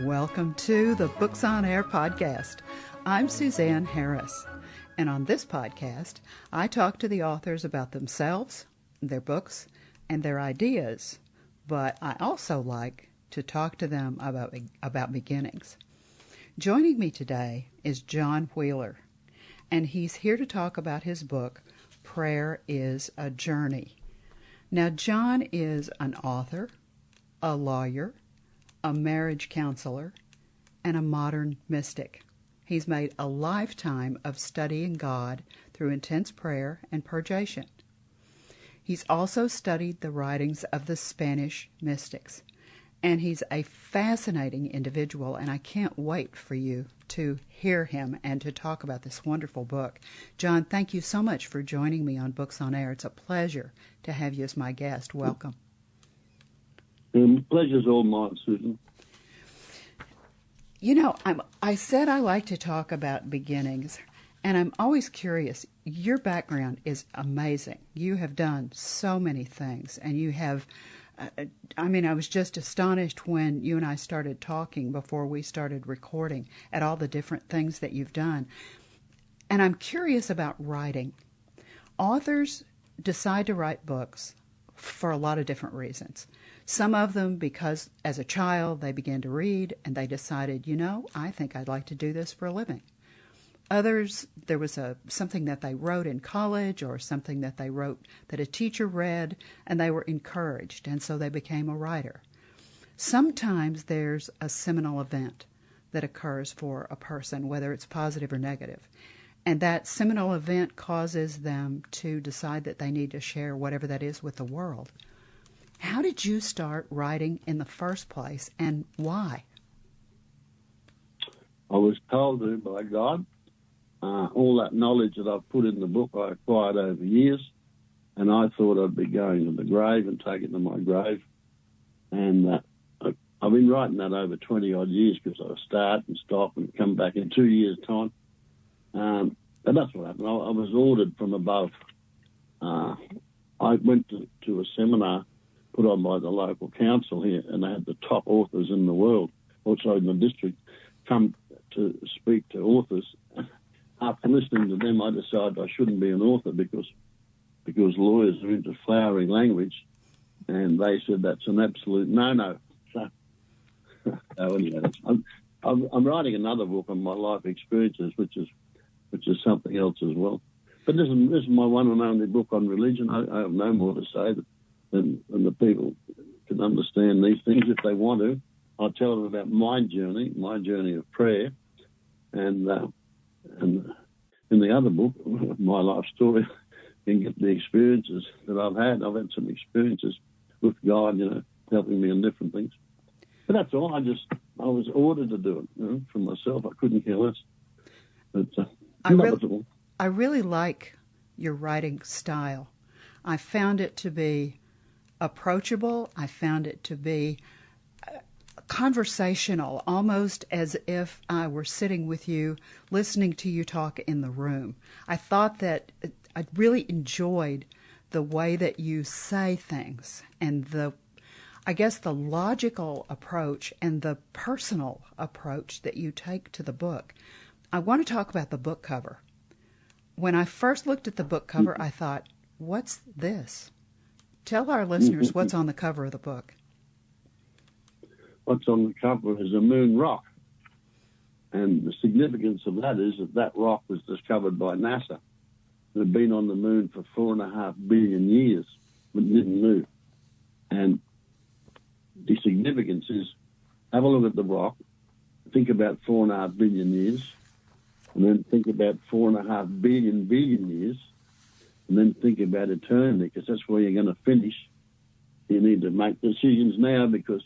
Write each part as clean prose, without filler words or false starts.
Welcome to the Books on Air podcast. I'm Suzanne Harris, and on this podcast, I talk to the authors about themselves, their books, and their ideas, but I also like to talk to them about beginnings. Joining me today is John Wheeler, and he's here to talk about his book, Prayer is a Journey. Now, John is an author, a lawyer, a marriage counselor, and a modern mystic. He's made a lifetime of studying God through intense prayer and purgation. He's also studied the writings of the Spanish mystics, and he's a fascinating individual, and I can't wait for you to hear him and to talk about this wonderful book. John, thank you so much for joining me on Books on Air. It's a pleasure to have you as my guest. Welcome. Pleasure's all mine, Susan. You know, I said I like to talk about beginnings, and I'm always curious. Your background is amazing. You have done so many things, and you have, I was just astonished when you and I started talking before we started recording at all the different things that you've done. And I'm curious about writing. Authors decide to write books for a lot of different reasons. Some of them because as a child they began to read and they decided, I think I'd like to do this for a living. Others, there was something that they wrote in college or something that they wrote that a teacher read and they were encouraged, and so they became a writer. Sometimes there's a seminal event that occurs for a person, whether it's positive or negative, and that seminal event causes them to decide that they need to share whatever that is with the world. How did you start writing in the first place, and why? I was told to by God. All that knowledge that I've put in the book I acquired over years, and I thought I'd be going to the grave and taking it to my grave. And I've been writing that over 20-odd years because I start and stop and come back in 2 years' time. And that's what happened. I was ordered from above. I went to a seminar put on by the local council here, and they had the top authors in the world, also in the district, come to speak to authors. After listening to them, I decided I shouldn't be an author because lawyers are into flowery language, and they said that's an absolute no-no. So anyway, I'm writing another book on my life experiences, which is something else as well. But this is my one and only book on religion. I have no more to say than the people can understand these things if they want to. I'll tell them about my journey of prayer, and in the other book, my life story, you can get the experiences that I've had. I've had some experiences with God, helping me in different things. But that's all. I was ordered to do it, for myself. I couldn't care less. But I really like your writing style. I found it to be approachable. I found it to be conversational, almost as if I were sitting with you, listening to you talk in the room. I thought that I really enjoyed the way that you say things, and the logical approach and the personal approach that you take to the book. I want to talk about the book cover. When I first looked at the book cover, I thought, what's this? Tell our listeners what's on the cover of the book. What's on the cover is a moon rock. And the significance of that is that rock was discovered by NASA. It had been on the moon for 4.5 billion years, but didn't move. And the significance is, have a look at the rock, think about 4.5 billion years, and then think about 4.5 billion years, and then think about eternity, because that's where you're going to finish. You need to make decisions now because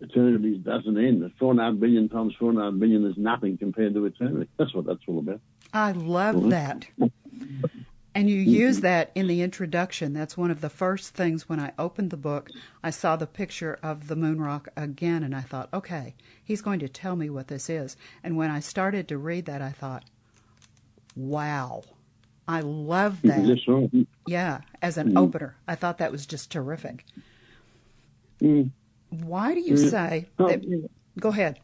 eternity doesn't end. 4.5 billion times 4.5 billion is nothing compared to eternity. That's what that's all about. I love that. And you use that in the introduction. That's one of the first things when I opened the book. I saw the picture of the moon rock again, and I thought, okay, he's going to tell me what this is. And when I started to read that, I thought, wow, I love that. That's right. Yeah, as an opener. I thought that was just terrific. Why do you say that? Go ahead.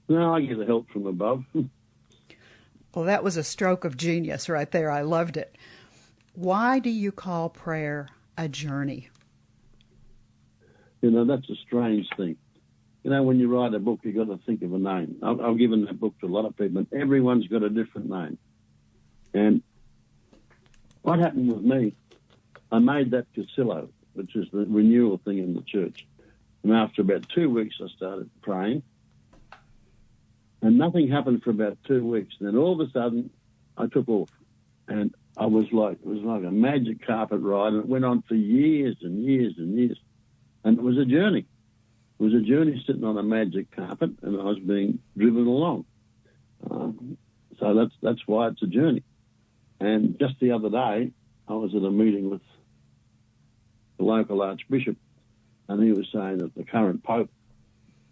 No, I get the help from above. Well, that was a stroke of genius right there. I loved it. Why do you call prayer a journey? That's a strange thing. When you write a book, you've got to think of a name. I've given that book to a lot of people, and everyone's got a different name. And what happened with me, I made that Casillo, which is the renewal thing in the church. And after about 2 weeks, I started praying. And nothing happened for about 2 weeks. And then all of a sudden, I took off. And it was like a magic carpet ride. And it went on for years and years and years. And it was a journey. It was a journey sitting on a magic carpet, and I was being driven along. So that's why it's a journey. And just the other day, I was at a meeting with the local archbishop, and he was saying that the current pope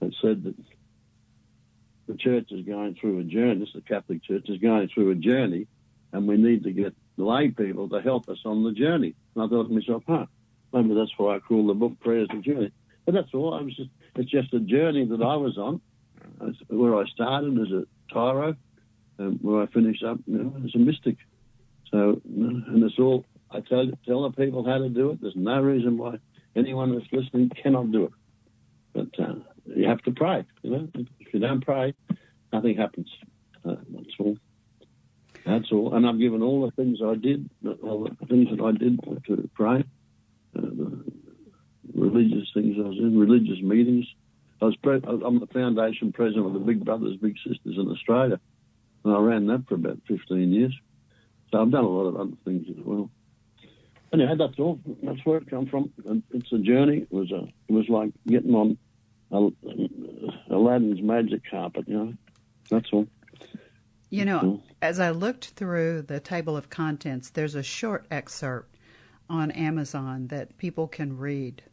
had said that the church is going through a journey, the Catholic Church is going through a journey, and we need to get lay people to help us on the journey. And I thought to myself, maybe that's why I call the book Prayers a Journey. But that's all. It's just a journey that I was on, where I started as a tyro, and where I finished up as a mystic. So, and it's all, I tell the people how to do it. There's no reason why anyone that's listening cannot do it. But you have to pray, If you don't pray, nothing happens. That's all. That's all. And I've given all the things I did, all the things that I did to pray. The religious things I was in, religious meetings. I'm the foundation president of the Big Brothers, Big Sisters in Australia, and I ran that for about 15 years. So I've done a lot of other things as well. Anyway, that's all. That's where it come from. And it's a journey. It was like getting on Aladdin's magic carpet. That's all. As I looked through the table of contents, there's a short excerpt on Amazon that people can read.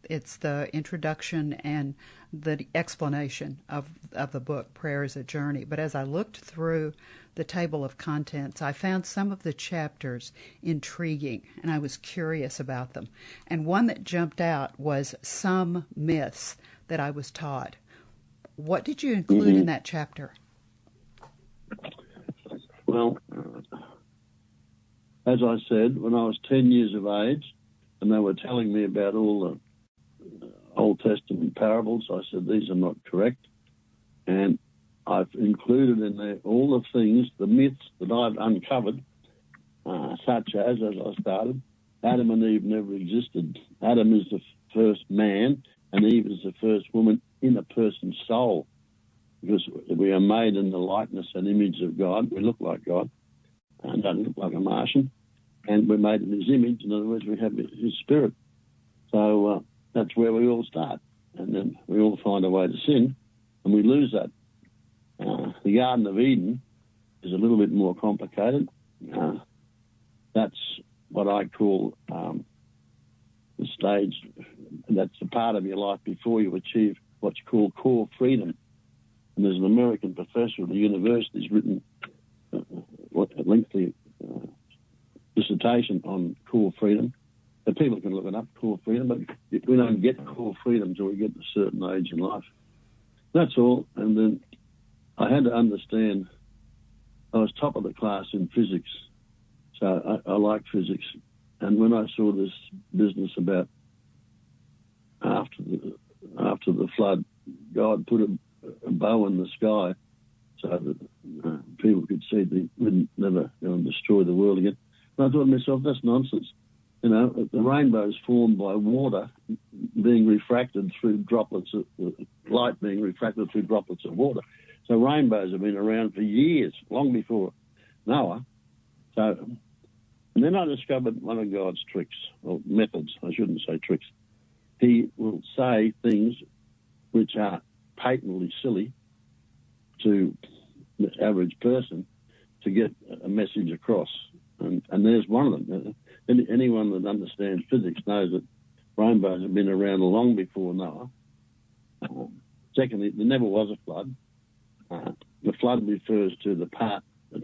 It's the introduction and the explanation of the book, Prayer is a Journey. But as I looked through the table of contents, I found some of the chapters intriguing, and I was curious about them. And one that jumped out was some myths that I was taught. What did you include in that chapter? Well, as I said, when I was 10 years of age, and they were telling me about all the Old Testament parables, I said, these are not correct. And I've included in there all the things, the myths that I've uncovered, such as I started, Adam and Eve never existed. Adam is the first man, and Eve is the first woman in a person's soul, because we are made in the likeness and image of God. We look like God and don't look like a Martian. And we're made in his image. In other words, we have his spirit. So that's where we all start. And then we all find a way to sin, and we lose that. The Garden of Eden is a little bit more complicated. That's what I call the stage. That's the part of your life before you achieve what's called core freedom. And there's an American professor at the university who's written a lengthy dissertation on core freedom. And people can look it up, core freedom, but we don't get core freedom until we get to a certain age in life. That's all. And then I had to understand, I was top of the class in physics, so I like physics. And when I saw this business about after the flood, God put a bow in the sky so that people could see they would never go and destroy the world again. And I thought to myself, that's nonsense. The rainbow is formed by water being refracted through droplets of light being refracted through droplets of water. So rainbows have been around for years, long before Noah. And then I discovered one of God's tricks, or methods, I shouldn't say tricks. He will say things which are patently silly to the average person to get a message across. And there's one of them. Anyone that understands physics knows that rainbows have been around long before Noah. Secondly, there never was a flood. The flood refers to the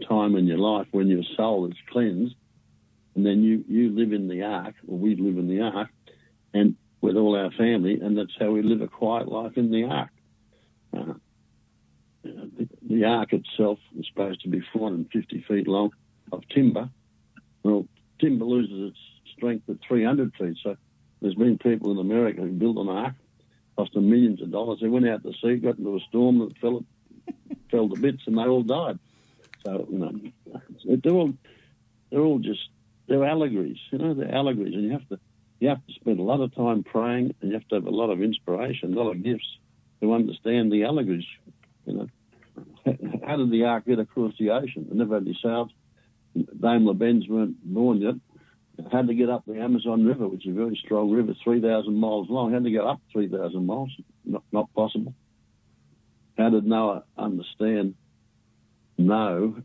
time in your life when your soul is cleansed, and then you live in the ark, or we live in the ark, and with all our family, and that's how we live a quiet life in the ark. The ark itself is supposed to be 450 feet long of timber. Well, timber loses its strength at 300 feet, so there's been people in America who built an ark, cost them millions of dollars. They went out to sea, got into a storm that fell to bits, and they all died. So, they're allegories, they're allegories, and you have to spend a lot of time praying, and you have to have a lot of inspiration, a lot of gifts to understand the allegories. How did the ark get across the ocean? They never had any sails. Daimler Benz weren't born yet. Had to get up the Amazon River, which is a very strong river, 3,000 miles long. Had to get up 3,000 miles. Not possible. How did Noah understand? 2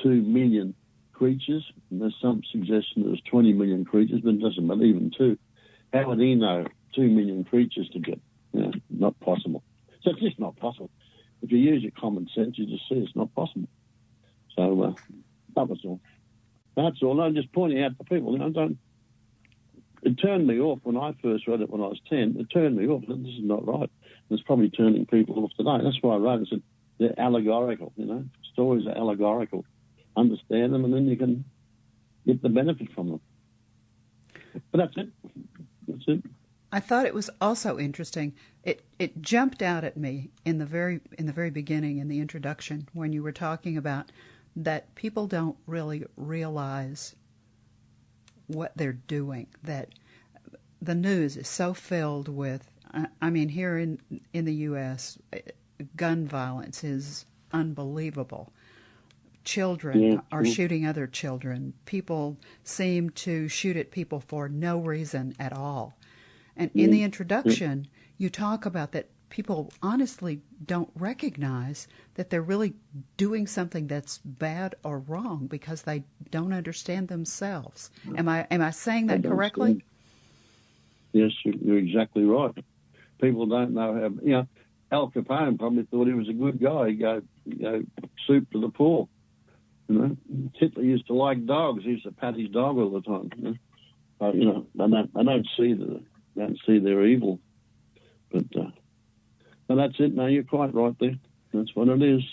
million creatures. And there's some suggestion there was 20 million creatures, but it doesn't matter, even 2. How would he know 2 million creatures to get? Not possible. So it's just not possible. If you use your common sense, you just see it's not possible. So that was all. That's all. I'm just pointing out to people. It turned me off when I first read it when I was 10. It turned me off. This is not right. It's probably turning people off today. That's why I wrote it. I said they're allegorical. Stories are allegorical. Understand them, and then you can get the benefit from them. But that's it. That's it. I thought it was also interesting. It jumped out at me in the very beginning, in the introduction, when you were talking about that people don't really realize what they're doing. That the news is so filled with. Here in the U.S., gun violence is unbelievable. Children are shooting other children. People seem to shoot at people for no reason at all. And in the introduction, you talk about that people honestly don't recognize that they're really doing something that's bad or wrong because they don't understand themselves. Am I saying that correctly? Yes, you're exactly right. People don't know how. Al Capone probably thought he was a good guy. He gave soup to the poor. Hitler used to like dogs. He used to pat his dog all the time. But, I don't see their evil. But that's it. No, you're quite right there. That's what it is.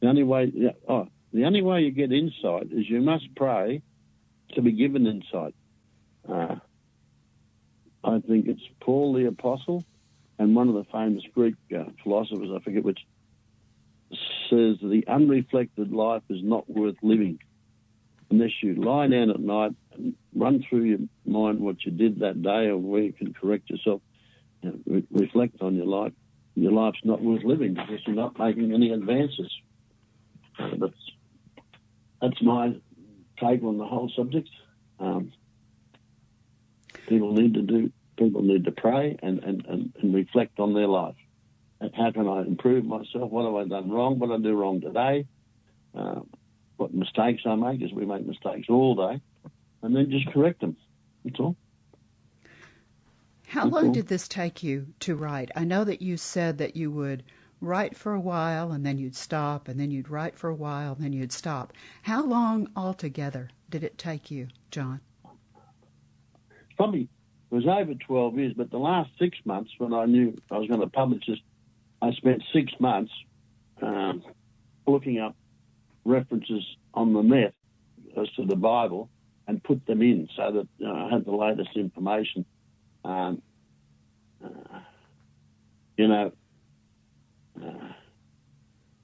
The only way you get insight is you must pray to be given insight. I think it's Paul the Apostle and one of the famous Greek philosophers, I forget which, says the unreflected life is not worth living unless you lie down at night and run through your mind what you did that day or where you can correct yourself and reflect on your life. Your life's not worth living because you're not making any advances. That's my take on the whole subject. People need to pray and reflect on their life. How can I improve myself? What have I done wrong? What did I do wrong today? What mistakes I make, because we make mistakes all day, and then just correct them. That's all. How long did this take you to write? I know that you said that you would write for a while, and then you'd stop, and then you'd write for a while, and then you'd stop. How long altogether did it take you, John? Probably it was over 12 years, but the last 6 months when I knew I was going to publish this, I spent 6 months looking up references on the net as to the Bible and put them in so that I had the latest information.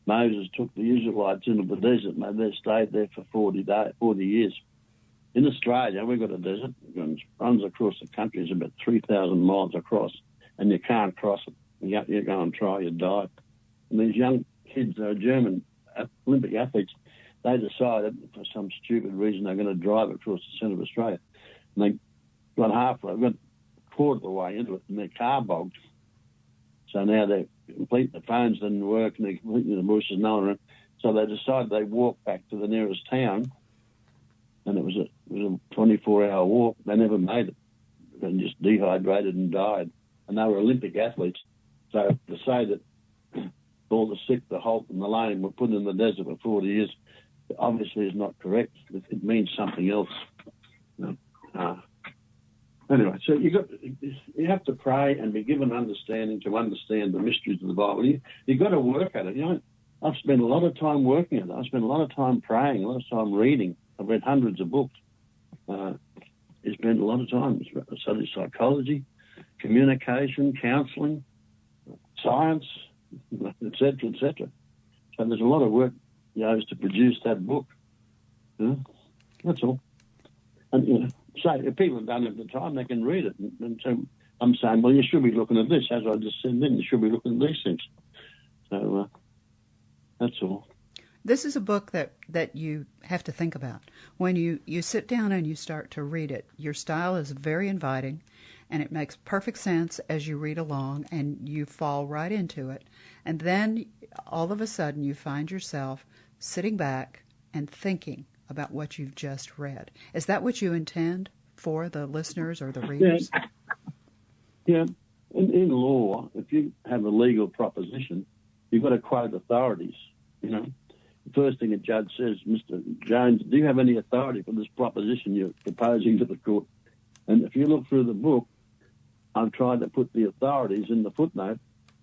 Moses took the Israelites into the desert and they stayed there for 40 years. In Australia, we've got a desert. It runs across the country. It's about 3,000 miles across, and you can't cross it. You go and try, you die. And these young kids, they're German Olympic athletes, they decided for some stupid reason they're going to drive across the centre of Australia. And they got halfway, got a quarter of the way into it, and their car bogged. So now they're complete. The phones didn't work, and they're completely in the bushes, no one around. So they decided they walked back to the nearest town, and it was a 24-hour walk. They never made it. They just dehydrated and died. And they were Olympic athletes. So to say that all the sick, the halt, and the lame were put in the desert for 40 years obviously is not correct. It means something else. Anyway, so you have to pray and be given understanding to understand the mysteries of the Bible. You've got to work at it. I've spent a lot of time working at it. I've spent a lot of time praying, a lot of time reading. I've read hundreds of books. I spent a lot of time studying psychology, communication, counselling, science, etc., etc. So there's a lot of work goes to produce that book. That's all. And so if people don't have the time, they can read it. And so I'm saying, well, you should be looking at this, as I just said then. You should be looking at these things. So that's all. This is a book that you have to think about. When you sit down and you start to read it, your style is very inviting, and it makes perfect sense as you read along, and you fall right into it. And then all of a sudden you find yourself sitting back and thinking about what you've just read. Is that what you intend for the listeners or the readers? Yeah. In law, if you have a legal proposition, you've got to quote authorities, The first thing a judge says, Mr. Jones, do you have any authority for this proposition you're proposing to the court? And if you look through the book, I've tried to put the authorities in the footnote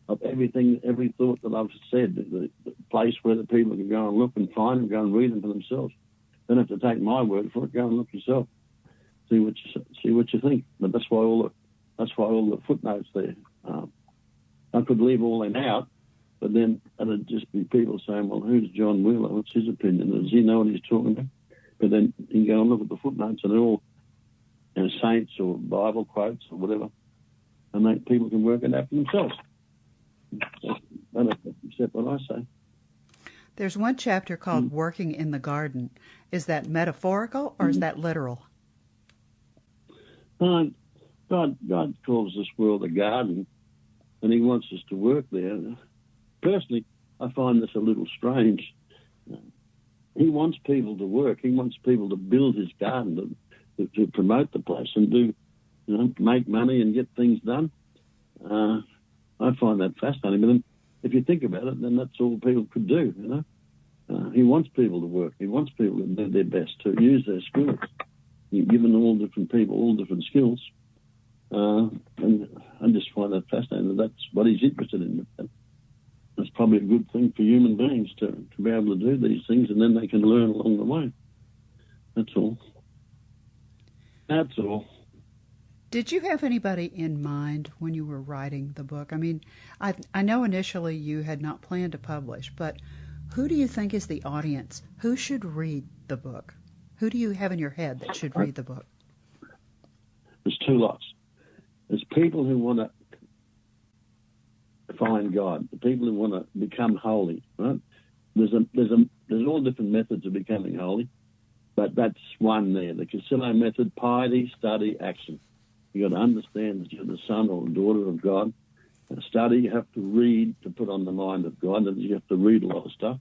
of everything, every thought that I've said, the place where the people can go and look and find them, go and read them for themselves. Don't have to take my word for it. Go and look yourself. See what you think. But that's why all the footnotes there. I could leave all them out, but then it'd just be people saying, "Well, who's John Wheeler? What's his opinion? Does he know what he's talking about?" But then you can go and look at the footnotes, and they're all saints or Bible quotes or whatever, and people can work it out for themselves. Don't have to accept what I say. There's one chapter called Working in the Garden. Is that metaphorical or is that literal? God calls this world a garden, and he wants us to work there. Personally, I find this a little strange. He wants people to work. He wants people to build his garden, to promote the place and do, make money and get things done. I find that fascinating. But then, if you think about it, then that's all people could do, He wants people to work. He wants people to do their best, to use their skills. You've given all different people all different skills. And I just find that fascinating. That's what he's interested in. That's probably a good thing for human beings to be able to do these things, and then they can learn along the way. That's all. That's all. Did you have anybody in mind when you were writing the book? I mean, I know initially you had not planned to publish, but who do you think is the audience? Who should read the book? Who do you have in your head that should read the book? There's two lots. There's people who want to find God, the people who want to become holy, right? There's all different methods of becoming holy, but that's one there. The Casillo method: piety, study, action. You got to understand that you're the son or daughter of God. Study, you have to read to put on the mind of God, and you have to read a lot of stuff.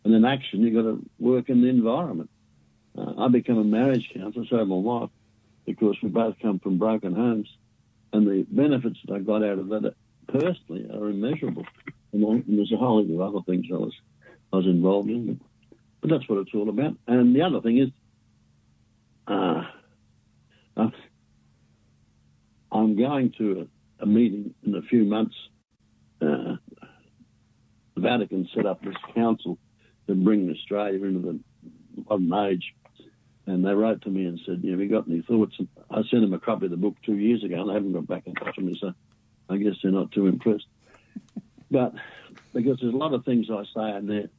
And then action, you got to work in the environment. I became a marriage counsellor, so did my wife, because we both come from broken homes, and the benefits that I got out of that personally are immeasurable. And there's a whole heap of other things I was involved in, but that's what it's all about. And the other thing is, I'm going to a meeting in a few months. The Vatican set up this council to bring Australia into the modern age. And they wrote to me and said, have you got any thoughts? And I sent them a copy of the book 2 years ago, and they haven't got back in touch with me, so I guess they're not too impressed. But because there's a lot of things I say in there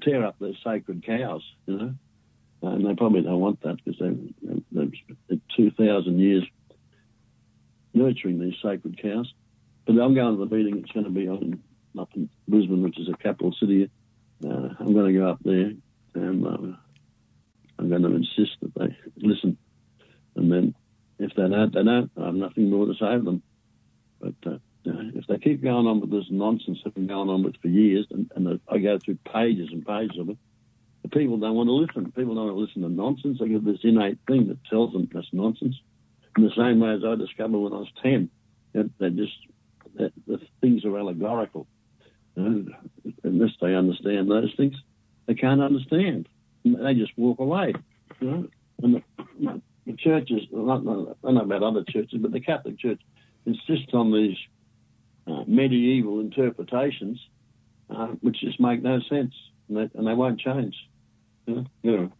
tear up their sacred cows, and they probably don't want that because they've spent 2,000 years nurturing these sacred cows. But I'm going to the meeting. It's going to be up in Brisbane, which is a capital city. I'm going to go up there, and I'm going to insist that they listen. And then if they don't, I have nothing more to say to them. But if they keep going on with this nonsense that we've been going on with for years, and I go through pages and pages of it, the people don't want to listen. People don't want to listen to nonsense. They get this innate thing that tells them that's nonsense. In the same way as I discovered when I was 10, that the things are allegorical. Unless they understand those things, they can't understand. They just walk away. And the churches, I don't know about other churches, but the Catholic Church insists on these medieval interpretations, which just make no sense, and they won't change. You know,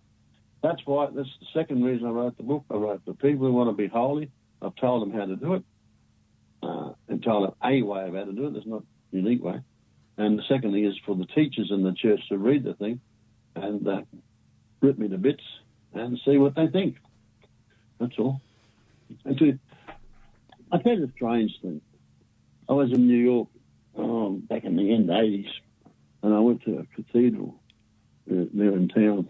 that's the second reason I wrote the book. I wrote for people who want to be holy. I've told them how to do it, and told them a way of how to do it. There's not a unique way. And the second thing is for the teachers in the church to read the thing and rip me to bits and see what they think. That's all. Actually, I tell you a strange thing. I was in New York back in the end 80s, and I went to a cathedral there in town.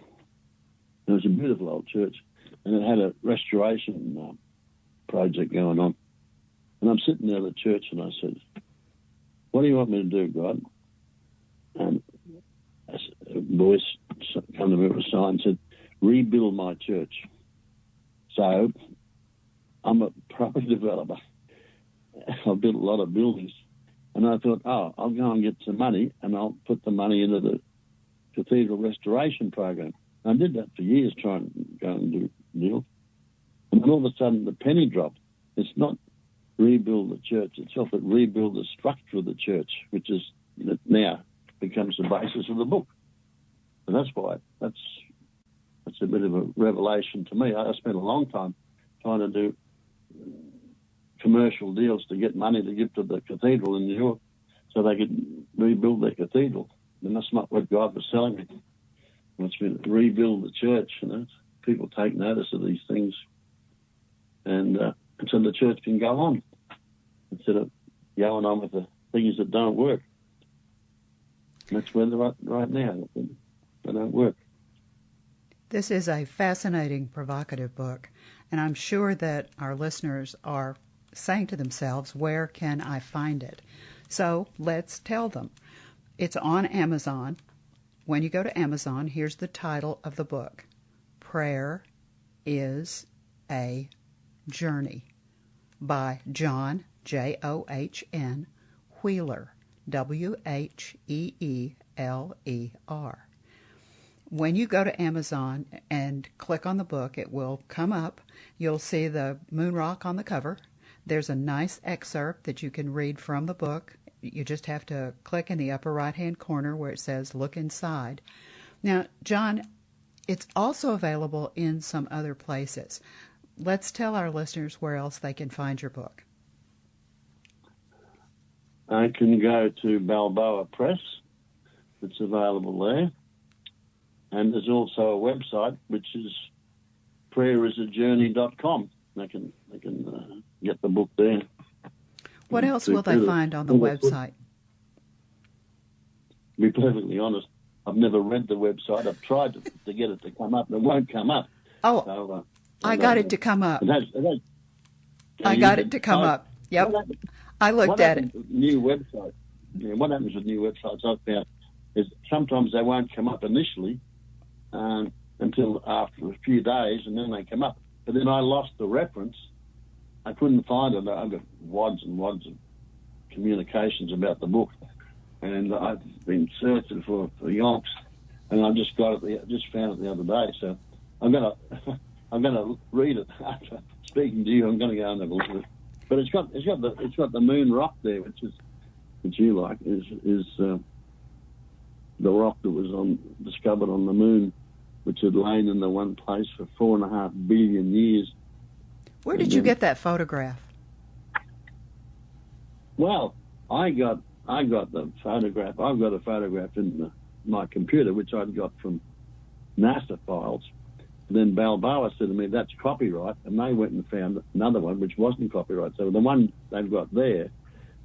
It was a beautiful old church, and it had a restoration project going on. And I'm sitting there at the church, and I said, "What do you want me to do, God?" And a voice came to me with a sign and said, "Rebuild my church." So I'm a property developer. I've built a lot of buildings. And I thought, I'll go and get some money, and I'll put the money into the cathedral restoration program. And I did that for years, trying to go and do deals. And then all of a sudden, the penny dropped. It's not rebuild the church itself, but rebuild the structure of the church, which is now becomes the basis of the book. And that's why that's a bit of a revelation to me. I spent a long time trying to do commercial deals to get money to give to the cathedral in New York so they could rebuild their cathedral. And that's not what God was telling me. It's been rebuild the church, People take notice of these things. And so the church can go on instead of going on with the things that don't work. And that's where they're at right now. They don't work. This is a fascinating, provocative book, and I'm sure that our listeners are saying to themselves, where can I find it? So let's tell them. It's on Amazon. When you go to Amazon, here's the title of the book. Prayer is a Journey by John, John, Wheeler, Wheeler. When you go to Amazon and click on the book, it will come up. You'll see the moon rock on the cover. There's a nice excerpt that you can read from the book. You just have to click in the upper right-hand corner where it says Look Inside. Now, John, it's also available in some other places. Let's tell our listeners where else they can find your book. I can go to Balboa Press. It's available there. And there's also a website, which is prayerisajourney.com. They can get the book there. What else will they find on the website? To be perfectly honest, I've never read the website. I've tried to get it to come up, and it won't come up. Oh, so, I got it to come up. I got it to come up. Yep. I looked at it. New website. Yeah, what happens with new websites I've found is sometimes they won't come up initially until after a few days, and then they come up. But then I lost the reference. I couldn't find it. I've got wads and wads of communications about the book, and I've been searching for yonks, and I just got it. I just found it the other day. So I'm gonna read it after speaking to you. I'm gonna go and have a look at it. But it's got the moon rock there, which you like is the rock that was discovered on the moon, which had lain in the one place for 4.5 billion years. Where did you get that photograph? Well, I got the photograph. I've got a photograph in my computer, which I'd got from NASA files. And then Balboa said to me, "That's copyright," and they went and found another one which wasn't copyright. So the one they've got there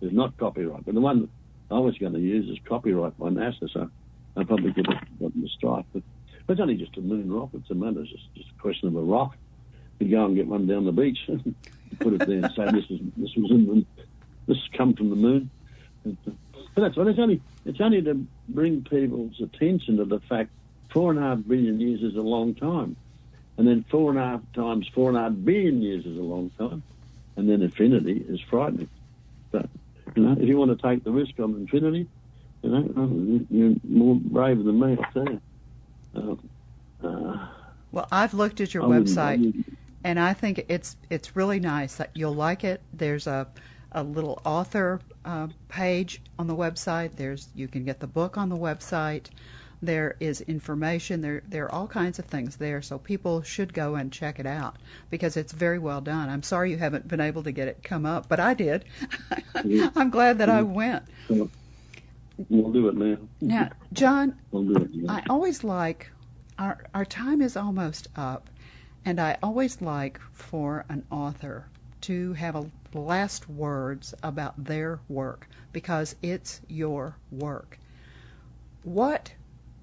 is not copyright, but the one I was going to use is copyright by NASA. So I probably could have gotten the strike. But it's only just a moon rock. It's just a question of a rock. You go and get one down the beach, put it there, and say this come from the moon. But that's what it's only to bring people's attention to the fact 4.5 billion years is a long time, and then 4.5 times 4.5 billion years is a long time, and then infinity is frightening. But if you want to take the risk on infinity, you're more brave than me, I'll tell you. Well, I've looked at your website, And I think it's really nice. You'll like it. There's a little author page on the website. You can get the book on the website. There is information. There are all kinds of things there, so people should go and check it out because it's very well done. I'm sorry you haven't been able to get it come up, but I did. I'm glad that I went. We'll do it now. Now, John, We'll do it now. I always like, our time is almost up, and I always like for an author to have last words about their work because it's your work.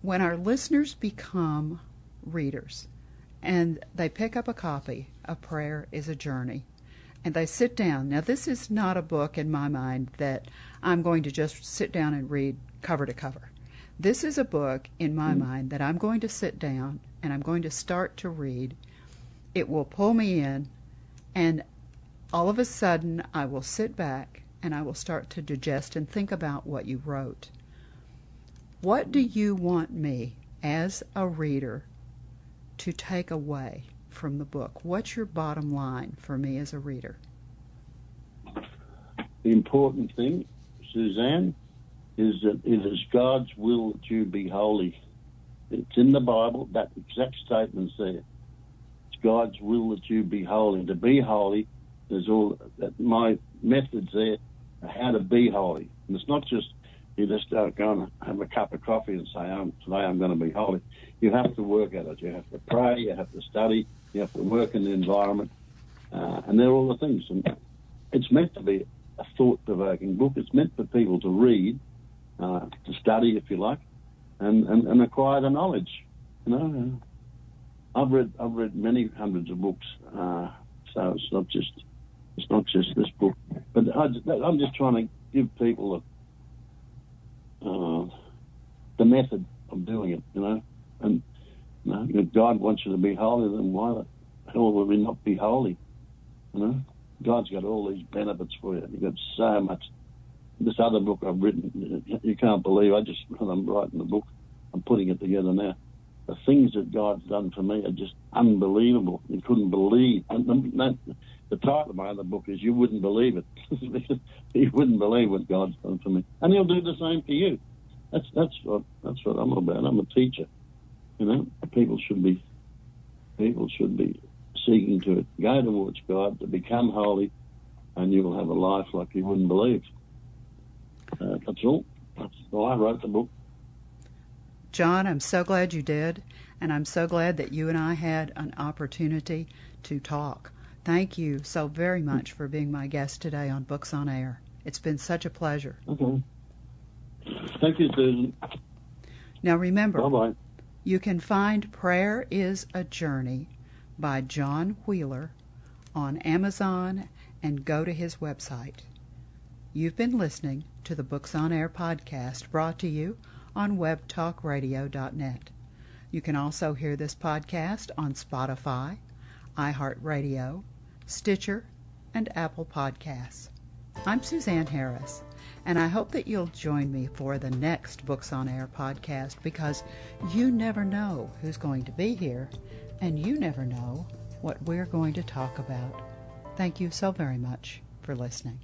When our listeners become readers and they pick up a copy of Prayer is a Journey and they sit down, now this is not a book in my mind that I'm going to just sit down and read cover to cover. This is a book in my mind that I'm going to sit down and I'm going to start to read. It will pull me in, and all of a sudden I will sit back and I will start to digest and think about what you wrote. What do you want me, as a reader, to take away from the book? What's your bottom line for me as a reader? The important thing, Suzanne, is that it is God's will that you be holy. It's in the Bible, that exact statement's there. It's God's will that you be holy. To be holy, there's all that my methods there are how to be holy. And it's not just you just go and have a cup of coffee and say, today I'm going to be holy. You have to work at it. You have to pray, you have to study, you have to work in the environment, and they're all the things. And it's meant to be a thought-provoking book. It's meant for people to read, to study, if you like, and acquire the knowledge. You know, I've read many hundreds of books, so it's not just this book. But I'm just trying to give people the method of doing it, you know. And you know, if God wants you to be holy, then why the hell would we not be holy? You know, God's got all these benefits for you. You've got so much. This other book I've written, you can't believe. When I'm writing the book, I'm putting it together now. The things that God's done for me are just unbelievable. You couldn't believe. The title of my other book is "You Wouldn't Believe It." You wouldn't believe what God's done for me, and He'll do the same for you. That's what I'm about. I'm a teacher. You know, people should be seeking to go towards God, to become holy, and you will have a life like you wouldn't believe. That's all. That's why I wrote the book. John, I'm so glad you did, and I'm so glad that you and I had an opportunity to talk. Thank you so very much for being my guest today on Books on Air. It's been such a pleasure. Okay. Thank you, Susan. Now remember, bye-bye. You can find Prayer is a Journey by John Wheeler on Amazon and go to his website. You've been listening to the Books on Air podcast brought to you on webtalkradio.net. You can also hear this podcast on Spotify, iHeartRadio, Stitcher, and Apple Podcasts. I'm Suzanne Harris, and I hope that you'll join me for the next Books on Air podcast because you never know who's going to be here, and you never know what we're going to talk about. Thank you so very much for listening.